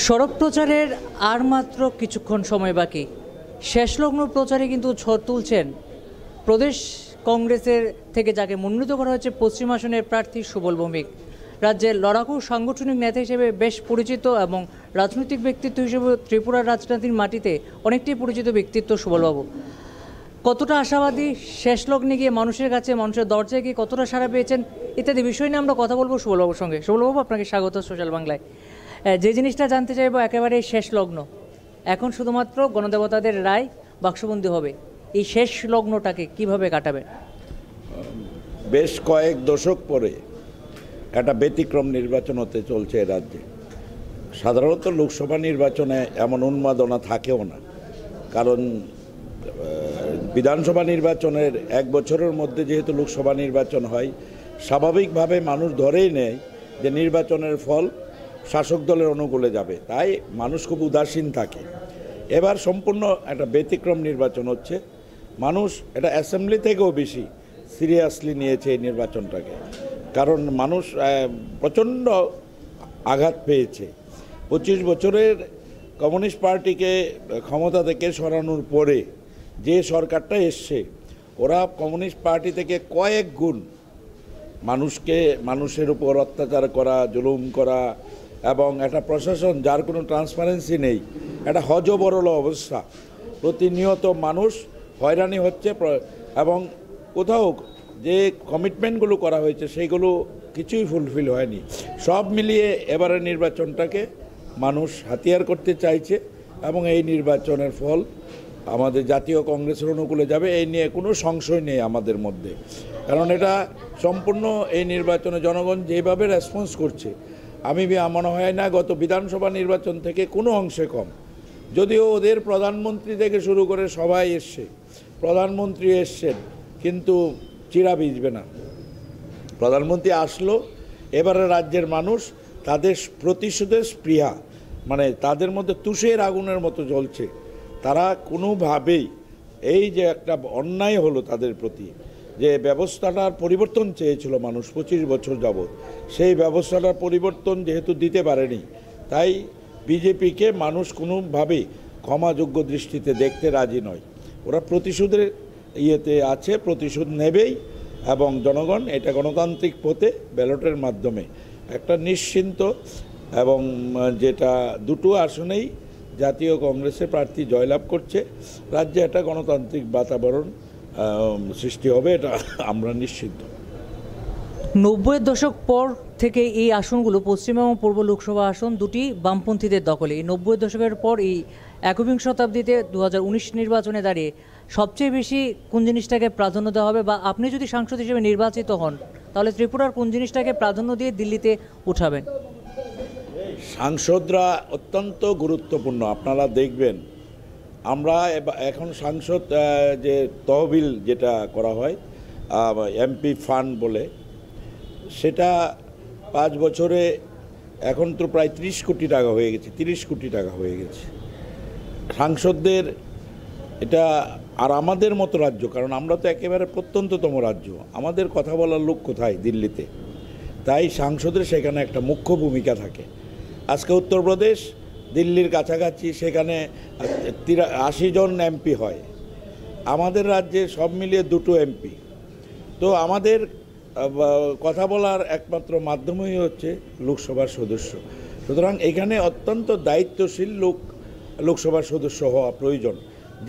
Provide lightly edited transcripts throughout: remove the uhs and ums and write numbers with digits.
সড়ক প্রচারের আর মাত্র কিছুক্ষণ সময় বাকি। শেষ লগ্ন প্রচারে কিন্তু ঝড় তুলছেন প্রদেশ কংগ্রেসের থেকে যাকে মনোনীত করা হয়েছে পশ্চিম আসনের প্রার্থী সুবল ভৌমিক। রাজ্যের লড়াকু সাংগঠনিক নেতা হিসেবে বেশ পরিচিত এবং রাজনৈতিক ব্যক্তিত্ব হিসেবে ত্রিপুরার রাজনীতির মাটিতে অনেকটাই পরিচিত ব্যক্তিত্ব সুবলবাবু। কতটা আশাবাদী, শেষ লগ্নে গিয়ে মানুষের কাছে, মানুষের দরজায় গিয়ে কতটা সাড়া পেয়েছেন ইত্যাদি বিষয় নিয়ে আমরা কথা বলবো সুবলবাবুর সঙ্গে। সুবলবাবু, আপনাকে স্বাগত সোশ্যাল বাংলায়। যে জিনিসটা জানতে চাইবো, একেবারে শেষ লগ্ন, এখন শুধুমাত্র গণদেবতাদের রায় বাক্সবন্দি হবে, এই শেষ লগ্নটাকে কিভাবে কাটাবে? বেশ কয়েক দশক পরে একটা ব্যতিক্রম নির্বাচন হতে চলছে এ রাজ্যে। সাধারণত লোকসভা নির্বাচনে এমন উন্মাদনা থাকেও না, কারণ বিধানসভা নির্বাচনের এক বছরের মধ্যে যেহেতু লোকসভা নির্বাচন হয়, স্বাভাবিকভাবে মানুষ ধরেই নেয় যে নির্বাচনের ফল শাসক দলের অনুকূলে যাবে, তাই মানুষ খুব উদাসীন থাকে। এবার সম্পূর্ণ একটা ব্যতিক্রম নির্বাচন হচ্ছে। মানুষ এটা অ্যাসেম্বলি থেকেও বেশি সিরিয়াসলি নিয়েছে এই নির্বাচনটাকে, কারণ মানুষ প্রচণ্ড আঘাত পেয়েছে। 25 বছরের কমিউনিস্ট পার্টিকে ক্ষমতা থেকে সরানোর পরে যে সরকারটা এসছে, ওরা কমিউনিস্ট পার্টি থেকে কয়েক গুণ মানুষের উপর অত্যাচার করা, জুলুম করা, এবং একটা প্রশাসন যার কোনো ট্রান্সপারেন্সি নেই, একটা হজবরল অবস্থা। প্রতিনিয়ত মানুষ হয়রানি হচ্ছে এবং কোথাও যে কমিটমেন্টগুলো করা হয়েছে সেইগুলো কিছুই ফুলফিল হয়নি। সব মিলিয়ে এবারের নির্বাচনটাকে মানুষ হাতিয়ার করতে চাইছে এবং এই নির্বাচনের ফল আমাদের জাতীয় কংগ্রেসের অনুকূলে যাবে, এই নিয়ে কোনো সংশয় নেই আমাদের মধ্যে। কারণ এটা সম্পূর্ণ এই নির্বাচনে জনগণ যেভাবে রেসপন্স করছে, আমি মনে হয় না গত বিধানসভা নির্বাচন থেকে কোনো অংশে কম। যদিও ওদের প্রধানমন্ত্রী থেকে শুরু করে সবাই এসছে, প্রধানমন্ত্রী এসছেন, কিন্তু চিড়া ভিজবে না। প্রধানমন্ত্রী আসলো, এবারে রাজ্যের মানুষ তাদের প্রতিশোধের স্পৃহা, মানে তাদের মধ্যে তুষের আগুনের মতো জ্বলছে। তারা কোনোভাবেই এই যে একটা অন্যায় হলো তাদের প্রতি, যে ব্যবস্থাটার পরিবর্তন চেয়েছিল মানুষ 25 বছর যাবৎ, সেই ব্যবস্থাটার পরিবর্তন যেহেতু দিতে পারেনি, তাই বিজেপিকে মানুষ কোনোভাবেই ক্ষমাযোগ্য দৃষ্টিতে দেখতে রাজি নয়। ওরা প্রতিশোধের ইয়েতে আছে, প্রতিশোধ নেবেই, এবং জনগণ এটা গণতান্ত্রিক পথে ব্যালটের মাধ্যমে একটা নিশ্চিন্ত, এবং যেটা দুটো আসনেই জাতীয় কংগ্রেসের প্রার্থী জয়লাভ করছে, রাজ্যে একটা গণতান্ত্রিক বাতাবরণ সৃষ্টি হবে, এটা আমরা নিশ্চিত। 90-এর দশক পর থেকে এই আসনগুলো, পশ্চিম এবং পূর্ব লোকসভা আসন দুটি বামপন্থীদের দখলে। এই 90-এর দশকের পর এই একবিংশ শতাব্দীতে 2019 নির্বাচনে দাঁড়িয়ে সবচেয়ে বেশি কোন জিনিসটাকে প্রাধান্য দেওয়া হবে, বা আপনি যদি সাংসদ হিসেবে নির্বাচিত হন তাহলে ত্রিপুরার কোন জিনিসটাকে প্রাধান্য দিয়ে দিল্লিতে উঠাবেন? সাংসদরা অত্যন্ত গুরুত্বপূর্ণ। আপনারা দেখবেন আমরা এখন সাংসদ যে তহবিল যেটা করা হয়, এমপি ফান্ড বলে, সেটা 5 বছরে এখন তো প্রায় 30 কোটি টাকা হয়ে গেছে, 30 কোটি টাকা হয়ে গেছে সাংসদদের। এটা আর আমাদের মতো রাজ্য, কারণ আমরা তো একেবারে প্রত্যন্ততম রাজ্য, আমাদের কথা বলার লোক কোথায়? দিল্লিতে। তাই সাংসদের সেখানে একটা মুখ্য ভূমিকা থাকে। আজকে উত্তরপ্রদেশ দিল্লির কাছাকাছি, সেখানে 80 জন এমপি হয়, আমাদের রাজ্যে সব মিলিয়ে 2টো এমপি। তো আমাদের কথা বলার একমাত্র মাধ্যমই হচ্ছে লোকসভার সদস্য। সুতরাং এখানে অত্যন্ত দায়িত্বশীল লোকসভার সদস্য হওয়া প্রয়োজন,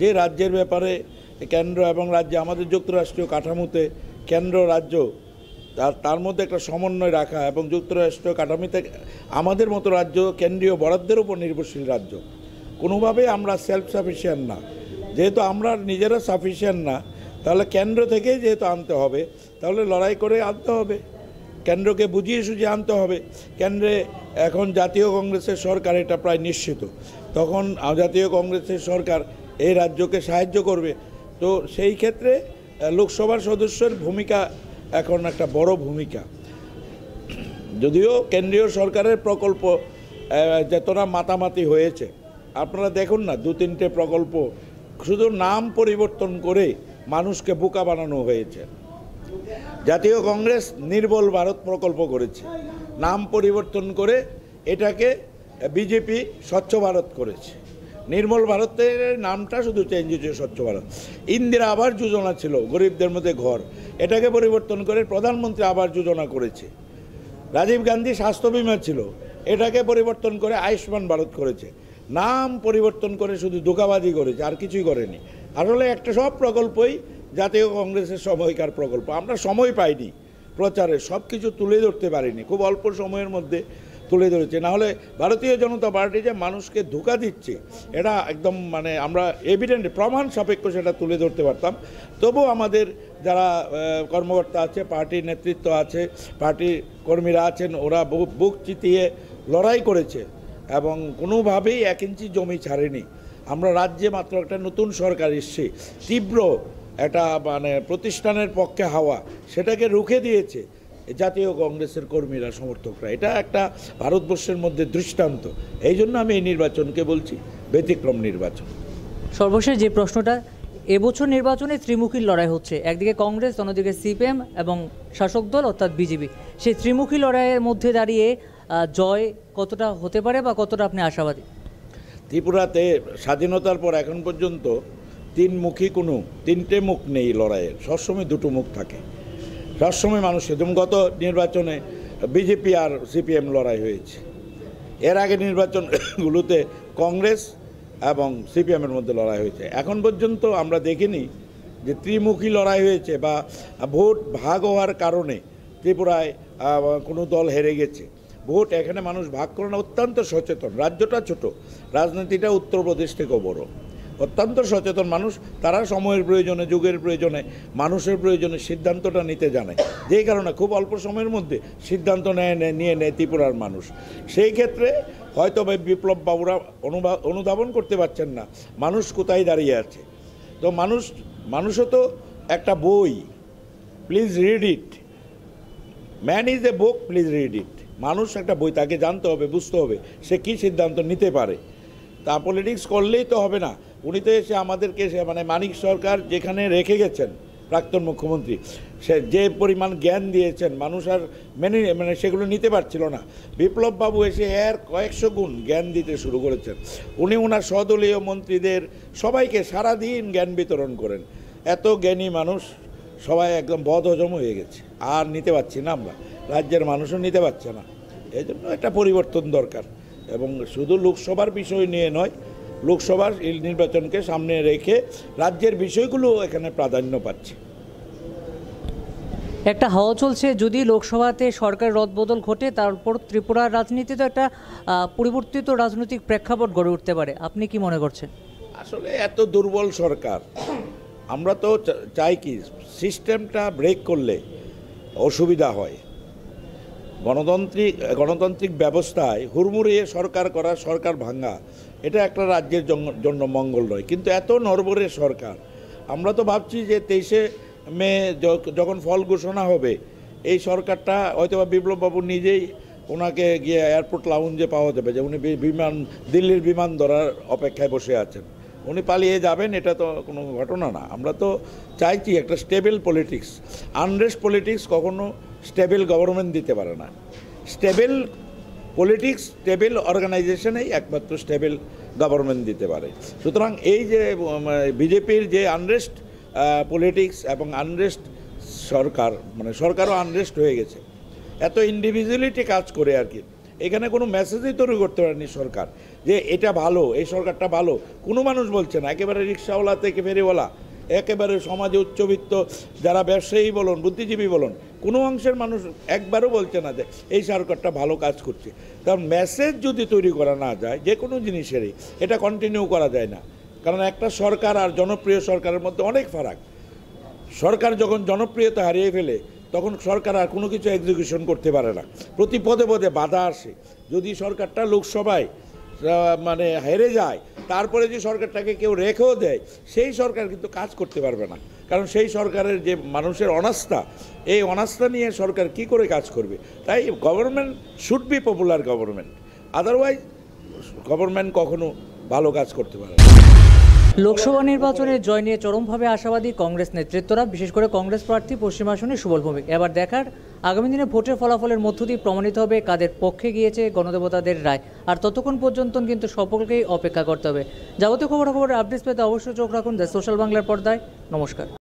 যে রাজ্যের ব্যাপারে কেন্দ্র এবং রাজ্যে, আমাদের যুক্তরাষ্ট্রীয় কাঠামোতে কেন্দ্র রাজ্য তার মধ্যে একটা সমন্বয় রাখা, এবং যুক্তরাষ্ট্রীয় কাঠামোতে আমাদের মতো রাজ্য কেন্দ্রীয় বরাদ্দের উপর নির্ভরশীল রাজ্য। কোনোভাবেই আমরা সেলফ সাফিসিয়েন্ট না। যেহেতু আমরা নিজেরা সাফিসিয়েন্ট না, তাহলে কেন্দ্র থেকেই যেহেতু আনতে হবে, তাহলে লড়াই করে আনতে হবে, কেন্দ্রকে বুঝিয়ে সুঝিয়ে আনতে হবে। কেন্দ্রে এখন জাতীয় কংগ্রেসের সরকার, এটা প্রায় নিশ্চিত, তখন জাতীয় কংগ্রেসের সরকার এই রাজ্যকে সাহায্য করবে। তো সেই ক্ষেত্রে লোকসভার সদস্যের ভূমিকা এখন একটা বড় ভূমিকা। যদিও কেন্দ্রীয় সরকারের প্রকল্প যতটা মাতামাতি হয়েছে, আপনারা দেখুন না, 2-3টে প্রকল্প শুধু নাম পরিবর্তন করে মানুষকে বোকা বানানো হয়েছে। জাতীয় কংগ্রেস নির্মল ভারত প্রকল্প করেছে, নাম পরিবর্তন করে এটাকে বিজেপি স্বচ্ছ ভারত করেছে। নির্মল ভারতের নামটা শুধু চেঞ্জ হয়েছে স্বচ্ছ ভারত। ইন্দিরা আবাস যোজনা ছিল গরিবদের মধ্যে ঘর, এটাকে পরিবর্তন করে প্রধানমন্ত্রী আবাস যোজনা করেছে। রাজীব গান্ধী স্বাস্থ্য বিমা ছিল, এটাকে পরিবর্তন করে আয়ুষ্মান ভারত করেছে। নাম পরিবর্তন করে শুধু ধোঁকাবাজি করেছে, আর কিছুই করেনি। আসলে একটা সব প্রকল্পই জাতীয় কংগ্রেসের সময়কার প্রকল্প। আমরা সময় পাইনি প্রচারে, সব কিছু তুলে ধরতে পারিনি, খুব অল্প সময়ের মধ্যে তুলে ধরেছে। নাহলে ভারতীয় জনতা পার্টি যে মানুষকে ধোঁকা দিচ্ছে এটা একদম মানে আমরা এভিডেন্ট প্রমাণ সাপেক্ষ সেটা তুলে ধরতে পারতাম। তবু আমাদের যারা কর্মকর্তা আছে, পার্টির নেতৃত্ব আছে, পার্টির কর্মীরা আছেন, ওরা বুক চিতিয়ে লড়াই করেছে এবং কোনোভাবেই 1 ইঞ্চি জমি ছাড়েনি। আমরা রাজ্যে মাত্র একটা নতুন সরকার এসছে, তীব্র একটা মানে প্রতিষ্ঠানের পক্ষে হাওয়া, সেটাকে রুখে দিয়েছে জাতীয় কংগ্রেসের কর্মীরা, সমর্থকরা। এটা একটা ভারতবর্ষের মধ্যে দৃষ্টান্ত। এই জন্য আমি এই নির্বাচনকে বলছি ব্যতিক্রম নির্বাচন। সর্বশেষ যে প্রশ্নটা, এবছর নির্বাচনে ত্রিমুখী লড়াই হচ্ছে, একদিকে কংগ্রেস, অন্যদিকে সিপিএম এবং শাসক দল অর্থাৎ বিজেপি। সেই ত্রিমুখী লড়াইয়ের মধ্যে দাঁড়িয়ে জয় কতটা হতে পারে বা কতটা আপনি আশাবাদী? ত্রিপুরাতে স্বাধীনতার পর এখন পর্যন্ত তিনটে মুখ নেই লড়াইয়ের, সবসময় দুটো মুখ থাকে। সবসময় মানুষের, যেমন গত নির্বাচনে বিজেপি আর সিপিএম লড়াই হয়েছে, এর আগে নির্বাচনগুলোতে কংগ্রেস এবং সিপিএমের মধ্যে লড়াই হয়েছে। এখন পর্যন্ত আমরা দেখিনি যে ত্রিমুখী লড়াই হয়েছে বা ভোট ভাগ হওয়ার কারণে ত্রিপুরায় কোনো দল হেরে গেছে। ভোট এখানে মানুষ ভাগ করে না, অত্যন্ত সচেতন। রাজ্যটা ছোট, রাজনীতিটা উত্তরপ্রদেশ থেকেও বড়। অত্যন্ত সচেতন মানুষ, তারা সময়ের প্রয়োজনে, যুগের প্রয়োজনে, মানুষের প্রয়োজনে সিদ্ধান্তটা নিতে জানে, যেই কারণে খুব অল্প সময়ের মধ্যে সিদ্ধান্ত নিয়ে নেয় ত্রিপুরার মানুষ। সেই ক্ষেত্রে হয়তো বিপ্লব বাবুরা অনুধাবন করতে পারছেন না মানুষ কোথায় দাঁড়িয়ে আছে। তো মানুষও তো একটা বই, please read it, man is a book, please read it. মানুষ একটা বই, তাকে জানতে হবে, বুঝতে হবে সে কী সিদ্ধান্ত নিতে পারে। তা পলিটিক্স করলেই তো হবে না। উনি তো এসে আমাদেরকে মানে মানিক সরকার যেখানে রেখে গেছেন প্রাক্তন মুখ্যমন্ত্রী, সে যে পরিমাণ জ্ঞান দিয়েছেন মানুষ আর মানে সেগুলো নিতে পারছিল না। বিপ্লব বাবু এসে এর কয়েকশো গুণ জ্ঞান দিতে শুরু করেছেন। উনি ওনার সদলীয় মন্ত্রীদের সবাইকে সারাদিন জ্ঞান বিতরণ করেন। এত জ্ঞানী মানুষ সবাই একদম বদহজম হয়ে গেছে, আর নিতে পারছি না আমরা, রাজ্যের মানুষও নিতে পারছে না। এই জন্য একটা পরিবর্তন দরকার, এবং শুধু লোকসভার বিষয় নিয়ে নয়, লোকসভার নির্বাচনকে সামনে রেখে রাজ্যের বিষয়গুলো এখানে প্রাধান্য পাচ্ছে। একটা হাওয়া চলছে, যদি লোকসভাতে সরকার রদবদল ঘটে তারপর ত্রিপুরার রাজনীতিতে একটা পরিবর্তিত রাজনৈতিক প্রেক্ষাপট গড়ে উঠতে পারে। আপনি কি মনে করছেন? আসলে এত দুর্বল সরকার, আমরা তো চাই কি সিস্টেমটা ব্রেক করলে অসুবিধা হয়। গণতান্ত্রিক ব্যবস্থায় হুড়মুড়িয়ে সরকার করা, সরকার ভাঙা, এটা একটা রাজ্যের জন্য মঙ্গল নয়। কিন্তু এত নড়বড়ে সরকার, আমরা তো ভাবছি যে 23শে মে যখন ফল ঘোষণা হবে, এই সরকারটা হয়তোবা বিপ্লববাবু নিজেই ওনাকে গিয়ে এয়ারপোর্ট লাউঞ্জে পাওয়া যাবে যে উনি দিল্লির বিমান ধরার অপেক্ষায় বসে আছেন, উনি পালিয়ে যাবেন, এটা তো কোনো ঘটনা না। আমরা তো চাইছি একটা স্টেবল পলিটিক্স। আনরেস্ট পলিটিক্স কখনো স্টেবল গভর্নমেন্ট দিতে পারে না। স্টেবল পলিটিক্স, স্টেবল অর্গানাইজেশনেই একমাত্র স্টেবল গভর্নমেন্ট দিতে পারে। সুতরাং এই যে বিজেপির যে আনরেস্ট পলিটিক্স এবং আনরেস্ট সরকার, মানে সরকারও আনরেস্ট হয়ে গেছে, এত ইন্ডিভিজুয়ালিটি কাজ করে আর কি, এখানে কোনো মেসেজই তৈরি করতে পারেনি সরকার যে এটা ভালো, এই সরকারটা ভালো। কোনো মানুষ বলছে না, একেবারে রিক্সাওয়ালা থেকে ফেরিওয়ালা, একেবারে সমাজে উচ্চবিত্ত যারা ব্যবসায়ী বলুন, বুদ্ধিজীবী বলুন, কোনো অংশের মানুষ একবারও বলছে না যে এই সরকারটা ভালো কাজ করছে। কারণ মেসেজ যদি তৈরি করা না যায় যে কোনো জিনিসেরই, এটা কন্টিনিউ করা যায় না। কারণ একটা সরকার আর জনপ্রিয় সরকারের মধ্যে অনেক ফারাক। সরকার যখন জনপ্রিয়তা হারিয়ে ফেলে তখন সরকার আর কোনো কিছু এক্সিকিউশন করতে পারে না, প্রতি পদে পদে বাধা আসে। যদি সরকারটা লোকসভায় মানে হেরে যায়, তারপরে যে সরকারটাকে কেউ রেখেও দেয়, সেই সরকার কিন্তু কাজ করতে পারবে না। কারণ সেই সরকারের যে মানুষের অনাস্থা, এই অনাস্থা নিয়ে সরকার কি করে কাজ করবে। তাই government should be popular government, otherwise government কখনো ভালো কাজ করতে পারে না। লোকসভা নির্বাচনে জয় নিয়ে চরমভাবে আশাবাদী কংগ্রেস নেতৃত্বরা, বিশেষ করে কংগ্রেস প্রার্থী পশ্চিম আসনে সুবল ভৌমিক। এবার দেখার আগামী দিনে ভোটের ফলাফলের মধ্য দিয়ে প্রমাণিত হবে কাদের পক্ষে গিয়েছে গণদেবতাদের রায়। আর ততক্ষণ পর্যন্ত কিন্তু সকলকেই অপেক্ষা করতে হবে। যাবতীয় খবরাখবরের আপডেটস পেতে অবশ্যই চোখ রাখুন দ্য সোশ্যাল বাংলার পর্দায়। নমস্কার।